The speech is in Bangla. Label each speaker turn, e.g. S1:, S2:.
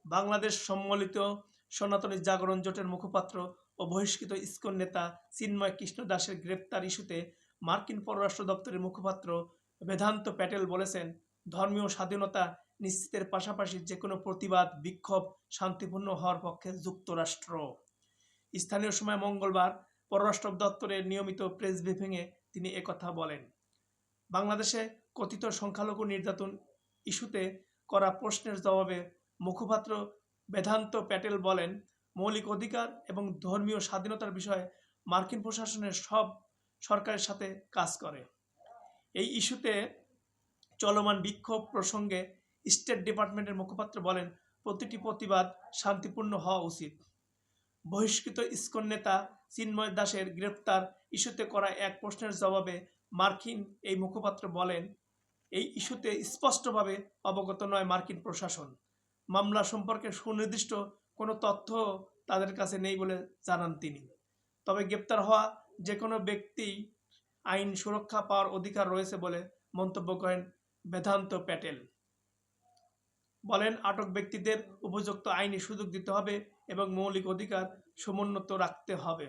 S1: বাংলাদেশ সম্মিলিত সনাতনী জাগরণ জোটের মুখপাত্র ও বহিষ্কৃত ইসকন নেতা চিন্ময় কৃষ্ণ দাসের গ্রেপ্তার ইস্যুতে মার্কিন পররাষ্ট্র দপ্তরের মুখপাত্র বেদান্ত প্যাটেল বলেছেন, ধর্মীয় স্বাধীনতা নিশ্চিতের পাশাপাশি যেকোনো প্রতিবাদ বিক্ষোভ শান্তিপূর্ণ হওয়ার পক্ষে যুক্তরাষ্ট্র। স্থানীয় সময় মঙ্গলবার পররাষ্ট্র দপ্তরের নিয়মিত প্রেস ব্রিফিংয়ে তিনি একথা বলেন। বাংলাদেশে কথিত সংখ্যালঘু নির্যাতন ইস্যুতে করা প্রশ্নের জবাবে মুখপাত্র বেদান্ত প্যাটেল বলেন, মৌলিক অধিকার এবং ধর্মীয় স্বাধীনতার বিষয়ে মার্কিন প্রশাসনের সব সরকারের সাথে কাজ করে। এই ইস্যুতে চলমান বিক্ষোভ প্রসঙ্গে স্টেট ডিপার্টমেন্টের মুখপাত্র বলেন, প্রতিটি প্রতিবাদ শান্তিপূর্ণ হওয়া উচিত। বহিষ্কৃত ইসকন নেতা চিন্ময় দাসের গ্রেপ্তার ইস্যুতে করা এক প্রশ্নের জবাবে মার্কিন এই মুখপাত্র বলেন, এই ইস্যুতে স্পষ্টভাবে অবগত নয় মার্কিন প্রশাসন। মামলা সম্পর্কে সুনির্দিষ্ট কোনো তথ্য তাদের কাছে নেই বলে জানান তিনি। তবে গ্রেপ্তার হওয়া যে কোনো ব্যক্তি আইন সুরক্ষা পাওয়ার অধিকার রয়েছে বলে মন্তব্য করেন বেদান্ত প্যাটেল। বলেন, আটক ব্যক্তিদের উপযুক্ত আইনি সুযোগ দিতে হবে এবং মৌলিক অধিকার সমুন্নত রাখতে হবে।